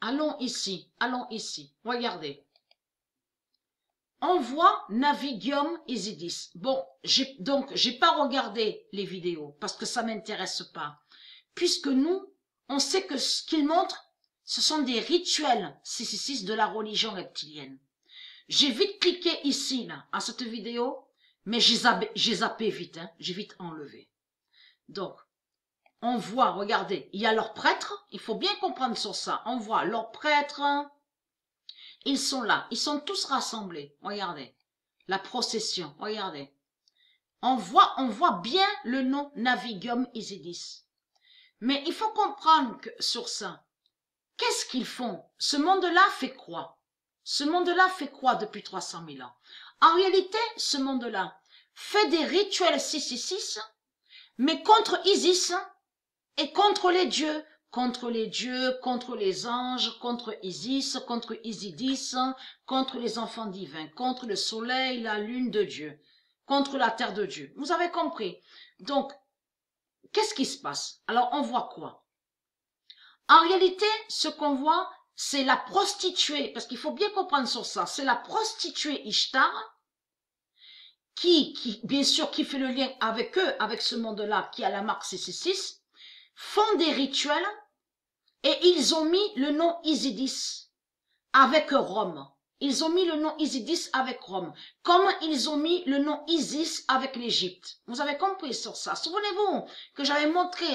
allons ici, regardez. On voit Navigium Isidis. Bon, j'ai pas regardé les vidéos parce que ça m'intéresse pas. Puisque nous, on sait que ce qu'ils montrent, ce sont des rituels 666 de la religion reptilienne. J'ai vite cliqué ici, là, à cette vidéo, mais j'ai zappé vite, hein, j'ai vite enlevé. Donc, on voit, regardez, il y a leurs prêtres, il faut bien comprendre sur ça. On voit leurs prêtres, ils sont là, ils sont tous rassemblés, regardez. La procession, regardez. On voit bien le nom Navigium Isidis. Mais il faut comprendre que sur ça, qu'est-ce qu'ils font? Ce monde-là fait quoi? Ce monde-là fait quoi depuis 300 000 ans? En réalité, ce monde-là fait des rituels 666, mais contre Isis et contre les dieux, contre les anges, contre Isis, contre Isidis, contre les enfants divins, contre le soleil, la lune de Dieu, contre la terre de Dieu. Vous avez compris? Donc, qu'est-ce qui se passe? Alors, on voit quoi? En réalité, ce qu'on voit, c'est la prostituée, parce qu'il faut bien comprendre sur ça, c'est la prostituée Ishtar, qui, bien sûr, qui fait le lien avec eux, avec ce monde-là, qui a la marque 666, font des rituels, et ils ont mis le nom Isidis avec Rome. Ils ont mis le nom Isidis avec Rome, comme ils ont mis le nom Isis avec l'Égypte. Vous avez compris sur ça. Souvenez-vous que j'avais montré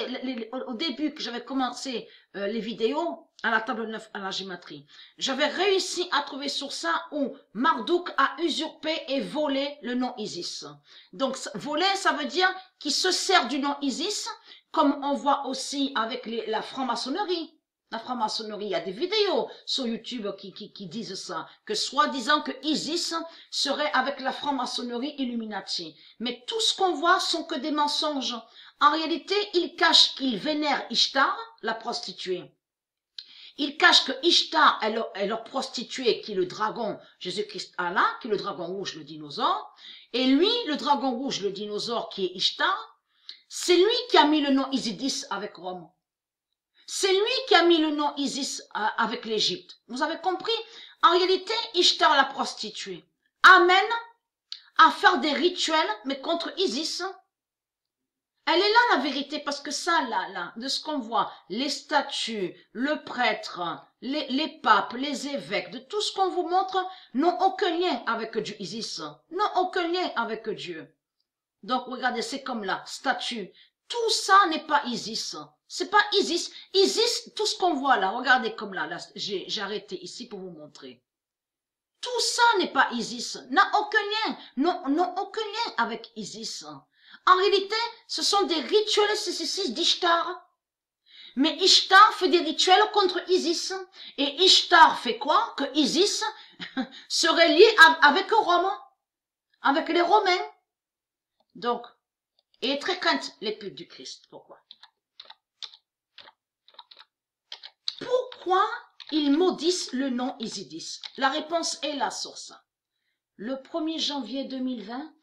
au début que j'avais commencé les vidéos à la table 9 à la gématrie. J'avais réussi à trouver sur ça où Marduk a usurpé et volé le nom Isis. Donc voler, ça veut dire qu'il se sert du nom Isis, comme on voit aussi avec la franc-maçonnerie. La franc-maçonnerie, il y a des vidéos sur YouTube qui disent ça, que soi-disant que Isis serait avec la franc-maçonnerie Illuminati. Mais tout ce qu'on voit sont que des mensonges. En réalité, ils cachent qu'ils vénèrent Ishtar, la prostituée. Ils cachent que Ishtar est leur prostituée, qui est le dragon Jésus-Christ Allah, qui est le dragon rouge, le dinosaure. Et lui, le dragon rouge, le dinosaure, qui est Ishtar, c'est lui qui a mis le nom Isidis avec Rome. C'est lui qui a mis le nom Isis avec l'Égypte. Vous avez compris? En réalité, Ishtar, la prostituée, amène à faire des rituels, mais contre Isis. Elle est là la vérité, parce que ça, là, de ce qu'on voit, les statues, le prêtre, les papes, les évêques, de tout ce qu'on vous montre, n'ont aucun lien avec Dieu Isis, n'ont aucun lien avec Dieu. Donc, regardez, c'est comme là, statue. Tout ça n'est pas Isis. C'est pas Isis. Isis, tout ce qu'on voit là, regardez comme là j'ai arrêté ici pour vous montrer. Tout ça n'est pas Isis. N'a aucun lien. Non, aucun lien avec Isis. En réalité, ce sont des rituels 666 d'Ishtar. Mais Ishtar fait des rituels contre Isis. Et Ishtar fait quoi? Que Isis serait lié avec Rome. Avec les Romains. Donc, et très crainte les putes du Christ. Pourquoi? Pourquoi ils maudissent le nom Isidis? La réponse est là sur ça. Le 1er janvier 2020,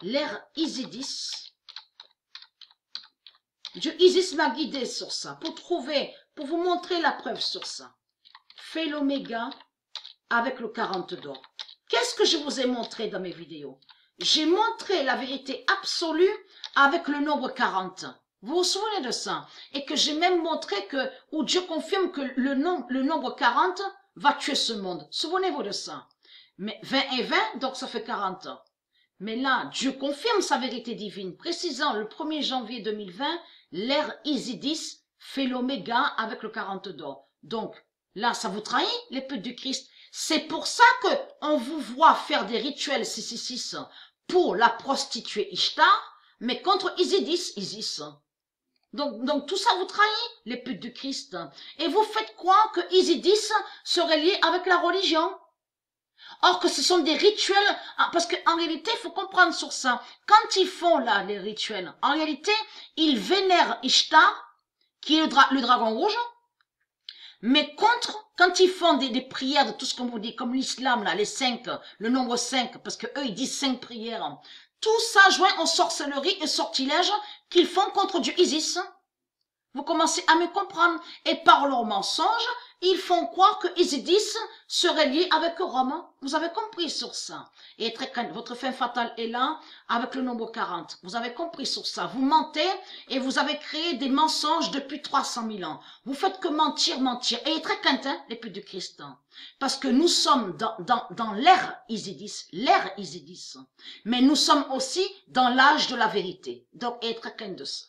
l'ère Isidis, Dieu Isis m'a guidé sur ça, pour vous montrer la preuve sur ça. Fait l'oméga avec le 40 d'or. Qu'est-ce que je vous ai montré dans mes vidéos? J'ai montré la vérité absolue avec le nombre 40. Vous vous souvenez de ça? Et que j'ai même montré que, où Dieu confirme que le nombre 40 va tuer ce monde. Souvenez-vous de ça. Mais 20 et 20, donc ça fait 40 ans. Mais là, Dieu confirme sa vérité divine, précisant le 1er janvier 2020, l'ère Isidis fait l'oméga avec le 40 d'or. Donc, là, ça vous trahit, les putes du Christ. C'est pour ça que on vous voit faire des rituels 666 pour la prostituée Ishtar, mais contre Isidis, Isis. Donc tout ça vous trahit, les putes du Christ. Et vous faites croire que Isidis serait lié avec la religion. Or que ce sont des rituels, parce qu'en réalité, il faut comprendre sur ça. Quand ils font là les rituels, en réalité, ils vénèrent Ishtar, qui est le dragon rouge, mais contre, quand ils font des prières de tout ce qu'on vous dit, comme l'islam, là, les 5, le nombre 5, parce que eux ils disent 5 prières, tout ça joint aux sorcelleries et sortilèges qu'ils font contre Dieu Isis. Vous commencez à me comprendre. Et par leurs mensonges, ils font croire que Isidis serait lié avec Rome. Vous avez compris sur ça. Et votre fin fatale est là avec le nombre 40. Vous avez compris sur ça. Vous mentez et vous avez créé des mensonges depuis 300 000 ans. Vous faites que mentir, mentir. Et très quintin, les putes du Christ. Parce que nous sommes dans l'ère Isidis. Mais nous sommes aussi dans l'âge de la vérité. Donc, être quintin de ça.